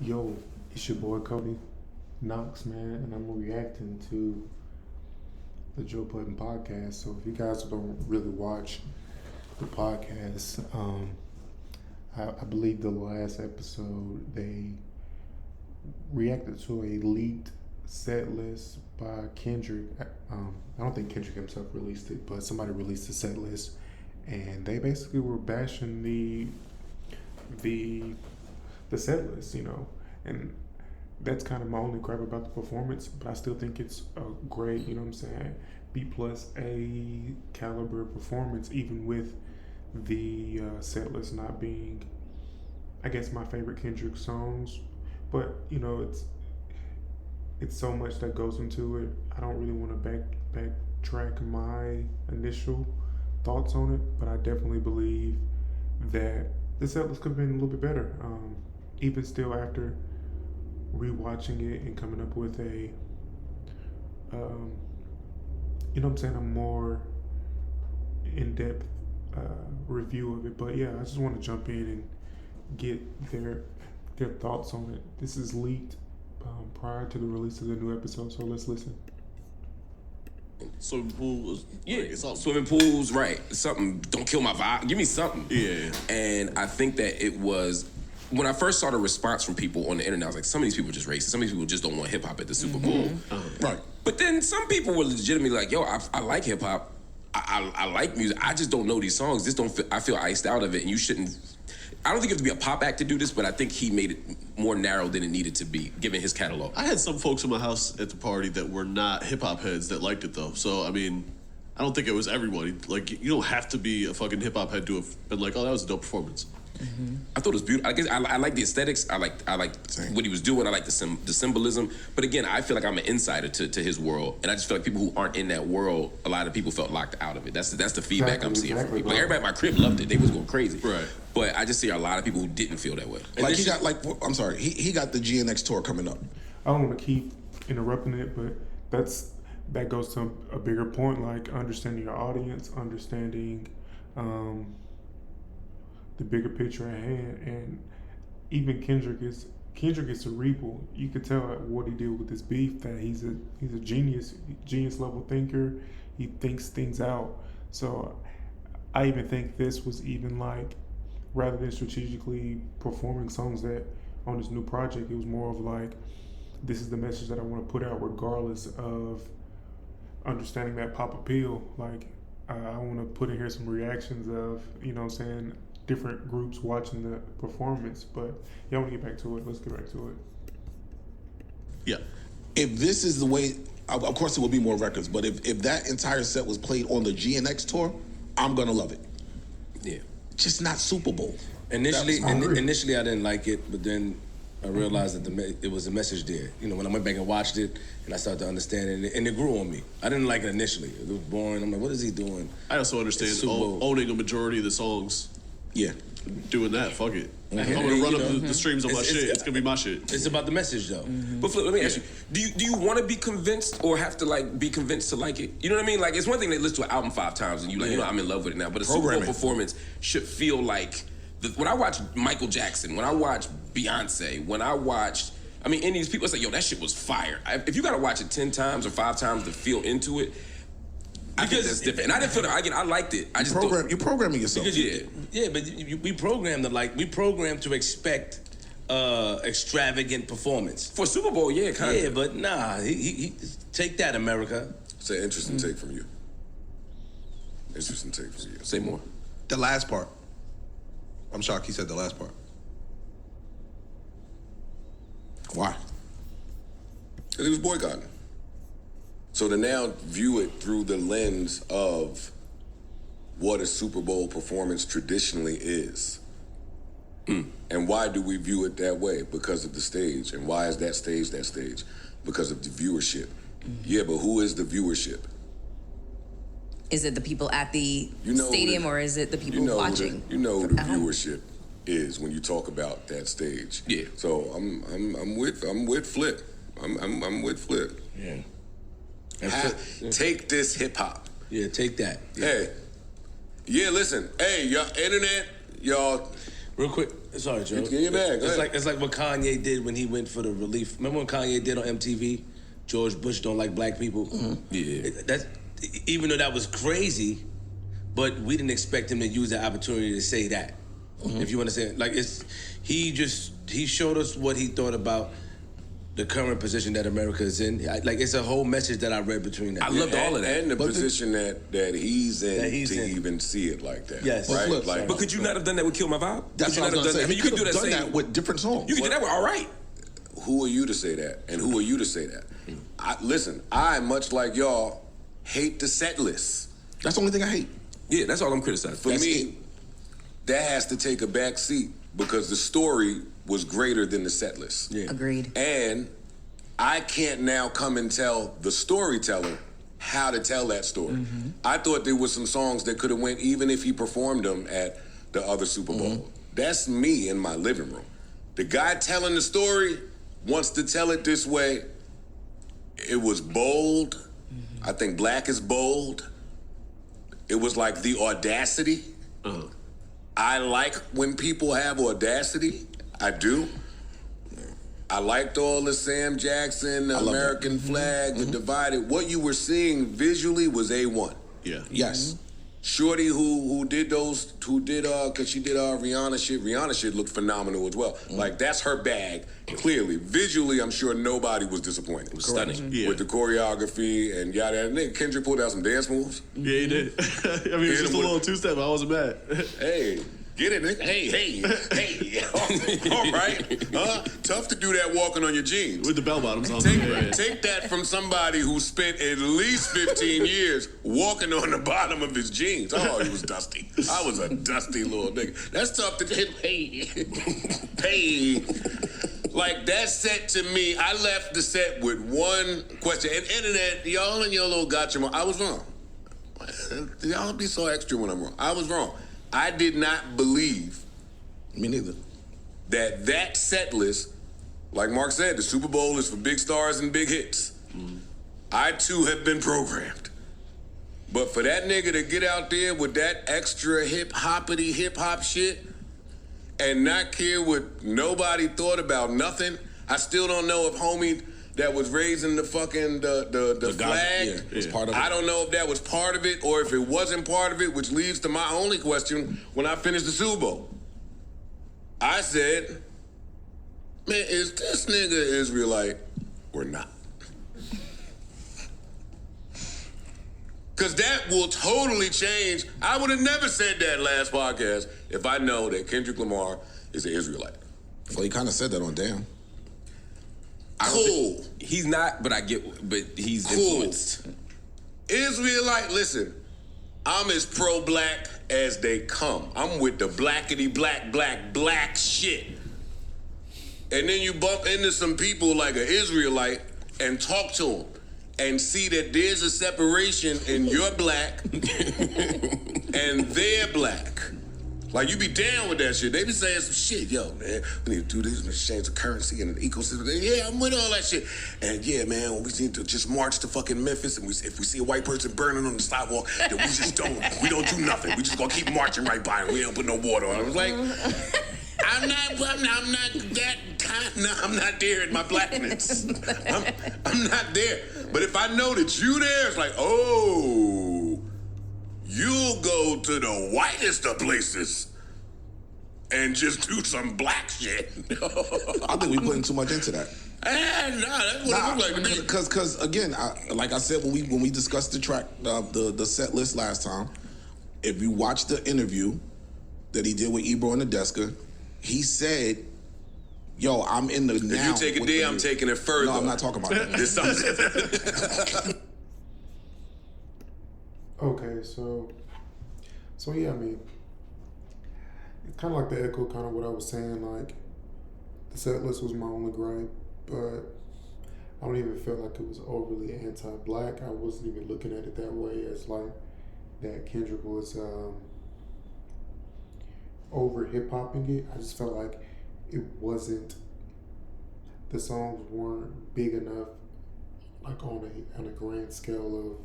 Yo, it's your boy Cody Knox, man, and I'm reacting to the Joe Budden podcast. So if you guys don't really watch the podcast, I believe the last episode they reacted to a leaked set list by Kendrick. I don't think Kendrick himself released it, but somebody released a set list, and they basically were bashing the set list, and that's kind of my only gripe about the performance. But I still think it's a great, B plus A caliber performance, even with the set list not being, I guess, my favorite Kendrick songs. But it's so much that goes into it. I don't really want to backtrack my initial thoughts on it, but I definitely believe that the set list could have been a little bit better. Even still, after rewatching it and coming up with a, a more in-depth review of it. But yeah, I just want to jump in and get their thoughts on it. This is leaked prior to the release of the new episode, so let's listen. Swimming pools, Swimming pools, right? Something. Don't kill my vibe. Give me something. Yeah. And I think that it was when I first saw the response from people on the internet. I was like, some of these people are just racist. Some of these people just don't want hip hop at the Super Bowl. Right. But then some people were legitimately like, yo, I like hip hop. I like music. I just don't know these songs. I feel iced out of it, and you shouldn't. I don't think you have to be a pop act to do this, but I think he made it more narrow than it needed to be, given his catalog. I had some folks in my house at the party that were not hip-hop heads that liked it, though. So, I mean, I don't think it was everyone. Like, you don't have to be a fucking hip-hop head to have been like, oh, that was a dope performance. Mm-hmm. I thought it was beautiful. I guess I like the aesthetics. I like what he was doing. I like the symbolism. But again, I feel like I'm an insider to his world, and I just feel like people who aren't in that world, a lot of people felt locked out of it. That's the feedback I'm seeing from people. Like, everybody at my crib loved it. They was going crazy. Right. But I just see a lot of people who didn't feel that way. Like he got he got the GNX tour coming up. I don't want to keep interrupting it, but that goes to a bigger point, like understanding your audience, understanding the bigger picture at hand. And even Kendrick is cerebral. You could tell what he did with this beef that he's a genius level thinker. He thinks things out. So I even think this was even like, rather than strategically performing songs that on this new project, it was more of like, this is the message that I want to put out regardless of understanding that pop appeal. Like, I want to put in here some reactions of, different groups watching the performance. But yeah, I want to get back to it. Let's get back to it. Yeah. If this is the way, of course it will be more records, but if that entire set was played on the GNX tour, I'm going to love it. Yeah. Just not Super Bowl. Initially, I didn't like it, but then I realized that it was a message there. When I went back and watched it, and I started to understand it, and it grew on me. I didn't like it initially. It was boring. I'm like, what is he doing? I also understand owning a majority of the songs. Yeah. Doing that, fuck it. If I'm gonna run up the streams on my shit, it's gonna be my shit. It's about the message, though. But Flip, let me ask you: Do you want to be convinced, or have to be convinced to like it? You know what I mean? Like, it's one thing to listen to an album 5 times and I'm in love with it now. But a Super Bowl performance should feel like when I watch Michael Jackson, when I watch Beyonce, when I watched, any of these people say, yo, that shit was fire. If you gotta watch it 10 times or 5 times to feel into it, I think that's different. And I didn't feel that. I liked it. I just you're programming yourself. But we programmed to expect extravagant performance for Super Bowl. Yeah, kind of. Yeah, but nah. He take that, America. It's an interesting take from you. Interesting take from you. Say more. The last part. I'm shocked he said the last part. Why? Because he was boycotting. So to now view it through the lens of what a Super Bowl performance traditionally is. And why do we view it that way? Because of the stage. And why is that stage that stage? Because of the viewership. Yeah, but who is the viewership? Is it the people at the stadium, or is it the people watching? You know who the viewership is when you talk about that stage. Yeah. So I'm with Flip. I'm with Flip. Yeah. Take this hip hop. Yeah, take that. Yeah. Hey. Yeah, listen. Hey, y'all internet, y'all Real quick, sorry, Joe. Get your bag. It's like what Kanye did when he went for the relief. Remember when Kanye did on MTV? George Bush don't like black people. Yeah. That's even though that was crazy, but we didn't expect him to use the opportunity to say that. If you understand, like he showed us what he thought about the current position that America is in. Like it's a whole message that I read between that. I loved all of that. And the position that he's in even see it like that. Yes. Right? Flip, like, But could you not have done that with Kill My Vibe? That's what I was gonna say. I mean, He you could could do have that done that with different songs. You could do that with All Right. who are you to say that? And who are you to say that? Listen, I, much like y'all, hate the set list. That's the only thing I hate. Yeah, that's all I'm criticizing. For me, that has to take a back seat because the story was greater than the set list. Yeah. Agreed. And I can't now come and tell the storyteller how to tell that story. I thought there was some songs that could have went even if he performed them at the other Super Bowl. That's me in my living room. The guy telling the story wants to tell it this way. It was bold. I think Black is bold. It was like the audacity. I like when people have audacity. I do. I liked all the Sam Jackson, the American flag, the divided. What you were seeing visually was A1. Yeah. Yes. Shorty who did cause she did Rihanna shit looked phenomenal as well. Like that's her bag, clearly. Visually, I'm sure nobody was disappointed. It was stunning. With the choreography and yada. And then Kendrick pulled out some dance moves. Yeah, he did. I mean, it's just a little two-step. I wasn't mad. Hey, get it, nigga. Hey. All right. Tough to do that walking on your jeans. With the bell bottoms on. Take that from somebody who spent at least 15 years walking on the bottom of his jeans. Oh, he was dusty. I was a dusty little nigga. That's tough to do. Hey. Like, that set to me, I left the set with one question. And internet, y'all and your little gotcha, I was wrong. Y'all be so extra when I'm wrong. I was wrong. I did not believe. Me neither. That set list, like Mark said, the Super Bowl is for big stars and big hits. I too have been programmed. But for that nigga to get out there with that extra hip hop shit and not care what nobody thought about nothing, I still don't know if homie that was raising the fucking the flag. Was part of it. I don't know if that was part of it or if it wasn't part of it, which leads to my only question when I finished the Super Bowl. I said, man, is this nigga Israelite or not? Because that will totally change. I would have never said that last podcast if I know that Kendrick Lamar is an Israelite. Well, he kind of said that on Damn. Cool. He's not, but he's Cool. influenced. Israelite, listen, I'm as pro-black as they come. I'm with the blackity black shit. And then you bump into some people like an Israelite and talk to them and see that there's a separation in your black and their black. Like, you be down with that shit. They be saying some shit. Yo, man, we need to do this, we change the currency and the ecosystem. Yeah, I'm with all that shit. And yeah, man, we need to just march to fucking Memphis, and if we see a white person burning on the sidewalk, then we don't do nothing. We just gonna keep marching right by him. We don't put no water on him. I was like, I'm not there in my blackness. I'm not there. But if I know that you there, it's like, oh, you'll go to the whitest of places and just do some black shit. I think we putting too much into that. Nah, that's what it looked like to me. Because again, like I said when we discussed the track, the set list last time, if you watch the interview that he did with Ebro and Nadeska, he said, "Yo, I'm in the If now." you take it there, I'm taking it further. No, I'm not talking about that. This something. Okay, so yeah, I mean, it's kind of like the echo, kind of what I was saying. Like, the set list was my only gripe, but I don't even feel like it was overly anti-black. I wasn't even looking at it that way, as like that Kendrick was over hip-hopping it. I just felt like it wasn't, the songs weren't big enough, like on a grand scale of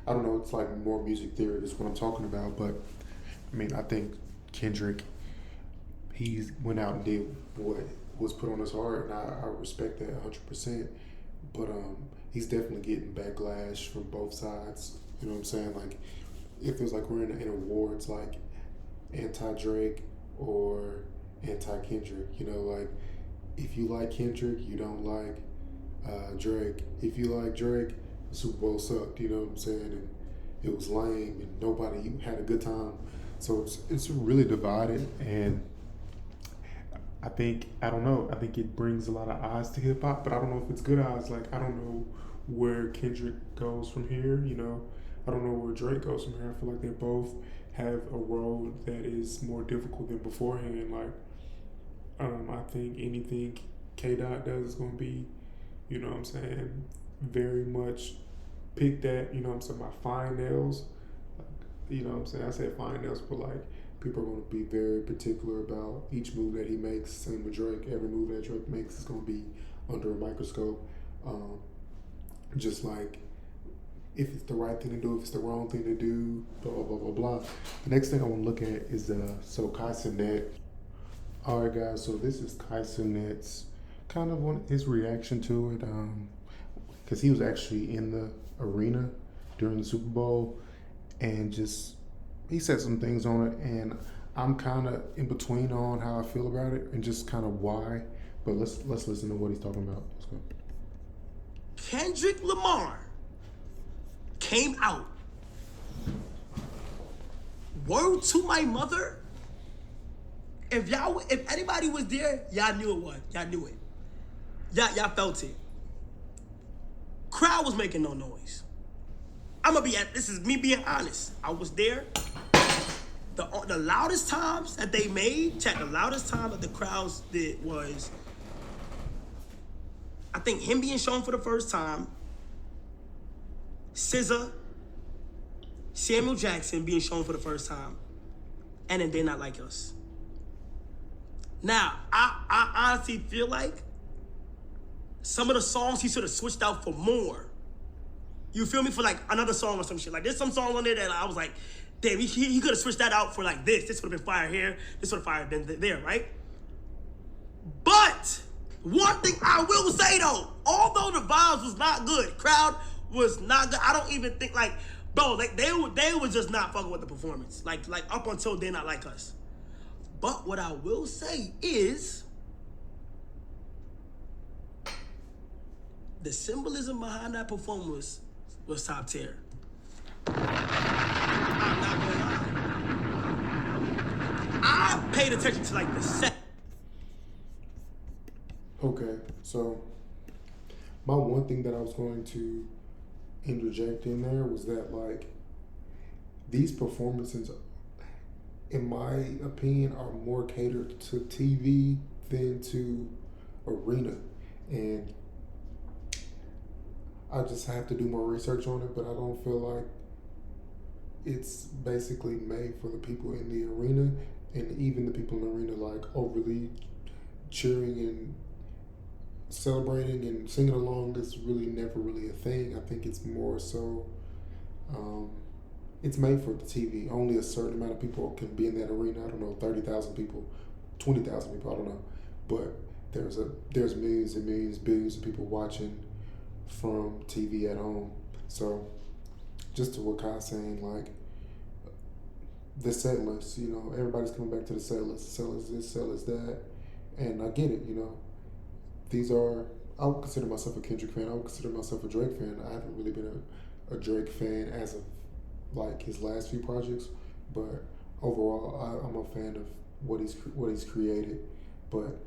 I don't know, it's like more music theory, that's what I'm talking about, but I mean, I think Kendrick, he went out and did what was put on his heart, and I respect that 100%. But he's definitely getting backlash from both sides. You know what I'm saying? Like, if there's like we're in awards like anti-Drake or anti-Kendrick, you know, like if you like Kendrick, you don't like Drake. If you like Drake, the Super Bowl sucked, you know what I'm saying? And it was lame and nobody had a good time. So it's really divided, and I think it brings a lot of eyes to hip hop, but I don't know if it's good eyes. Like, I don't know where Kendrick goes from here, you know. I don't know where Drake goes from here. I feel like they both have a road that is more difficult than beforehand. Like, I think anything K-Dot does is going to be, you know what I'm saying, very much picked at, you know what I'm saying, my fine nails. Like, you know what I'm saying, I say fine nails, but like, people are going to be very particular about each move that he makes. Same with Drake. Every move that Drake makes is going to be under a microscope. Just like, if it's the right thing to do, if it's the wrong thing to do, blah, blah, blah, blah, blah. The next thing I want to look at is, Cenat. All right, guys, so this is Cenat's kind of his reaction to it, because he was actually in the arena during the Super Bowl, and he said some things on it, and I'm kind of in between on how I feel about it and just kind of why, but let's listen to what he's talking about. Let's go. Kendrick Lamar came out. Word to my mother. If anybody was there, y'all knew it was. Y'all knew it. Y'all felt it. Crowd was making no noise. This is me being honest. I was there. The loudest times that they made, the loudest time that the crowds did was, I think, him being shown for the first time, SZA, Samuel Jackson being shown for the first time, and then They Not Like Us. Now, I honestly feel like some of the songs he should have switched out for more. You feel me? For like another song or some shit. Like, there's some songs on there that I was like, damn, he could have switched that out for like this. This would have been fire here. This would have fire been there, right? But one thing I will say though, although the vibes was not good, crowd was not good. I don't even think like, bro, like they were just not fucking with the performance. Like up until They Not Like Us. But what I will say is, the symbolism behind that performance was top tier. I'm not gonna lie. I paid attention to like the set. Okay, so my one thing that I was going to interject in there was that, like, these performances, in my opinion, are more catered to TV than to arena. And I just have to do more research on it, but I don't feel like it's basically made for the people in the arena, and even the people in the arena like overly cheering and celebrating and singing along. That's really never really a thing. I think it's more so it's made for the TV. Only a certain amount of people can be in that arena. I don't know, 30,000 people, 20,000 people, I don't know. But there's millions and millions, billions of people watching from TV at home. So just to what Kai's saying, like, the set list, you know, everybody's coming back to the set list. Set list this, set list that. And I get it, you know. I would consider myself a Kendrick fan. I would consider myself a Drake fan. I haven't really been a Drake fan as of like his last few projects, but overall, I'm a fan of what he's created. But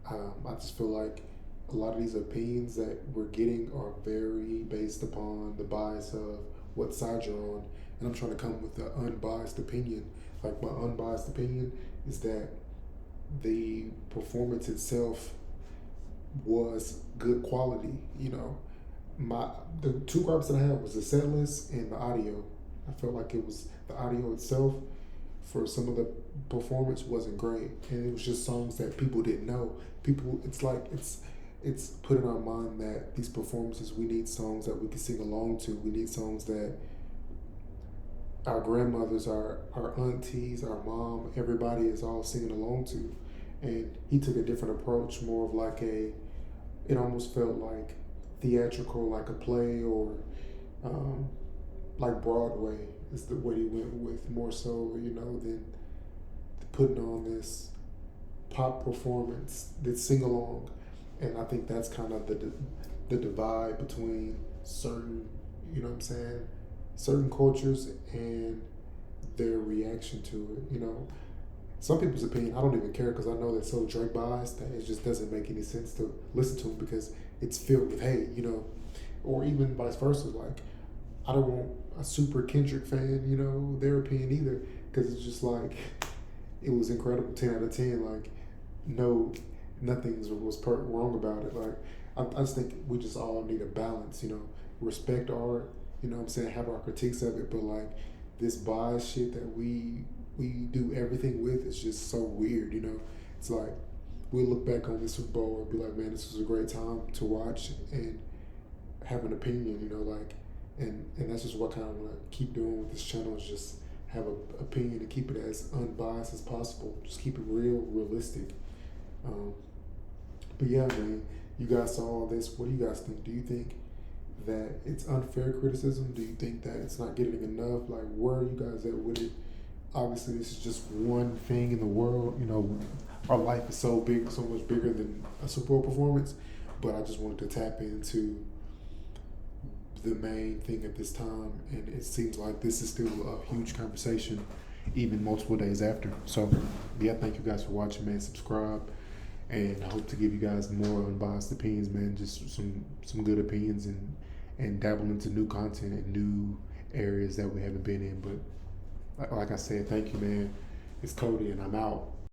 I just feel like a lot of these opinions that we're getting are very based upon the bias of what side you're on, and I'm trying to come with an unbiased opinion. Like, my unbiased opinion is that the performance itself was good quality. You know, the two gripes that I had was the set list and the audio. I felt like it was the audio itself for some of the performance wasn't great, and it was just songs that people didn't know. It's put in our mind that these performances, we need songs that we can sing along to. We need songs that our grandmothers, our aunties, our mom, everybody is all singing along to. And he took a different approach, more of like it almost felt like theatrical, like a play, or like Broadway is the way he went with, more so, than putting on this pop performance, this sing along. And I think that's kind of the divide between certain, certain cultures and their reaction to it. Some people's opinion, I don't even care, because I know that's so Drake biased that it just doesn't make any sense to listen to him, because it's filled with hate, or even vice versa. Like, I don't want a super Kendrick fan, their opinion either, because it's just like, it was incredible, 10 out of 10. Like, no, nothing was wrong about it. Like, I just think we just all need a balance, respect art, have our critiques of it, but like this bias shit that we do everything with is just so weird, It's like, we look back on this Super Bowl and be like, man, this was a great time to watch and have an opinion, and that's just what kind of want to keep doing with this channel, is just have an opinion and keep it as unbiased as possible. Just keep it realistic. But yeah, man, you guys saw all this. What do you guys think? Do you think that it's unfair criticism? Do you think that it's not getting enough? Like, where are you guys at with it? Obviously, this is just one thing in the world. Our life is so big, so much bigger than a Super Bowl performance. But I just wanted to tap into the main thing at this time, and it seems like this is still a huge conversation, even multiple days after. So, yeah, thank you guys for watching, man. Subscribe, and I hope to give you guys more unbiased opinions, man. Just some good opinions, and dabble into new content and new areas that we haven't been in. But like I said, thank you, man. It's Cody, and I'm out.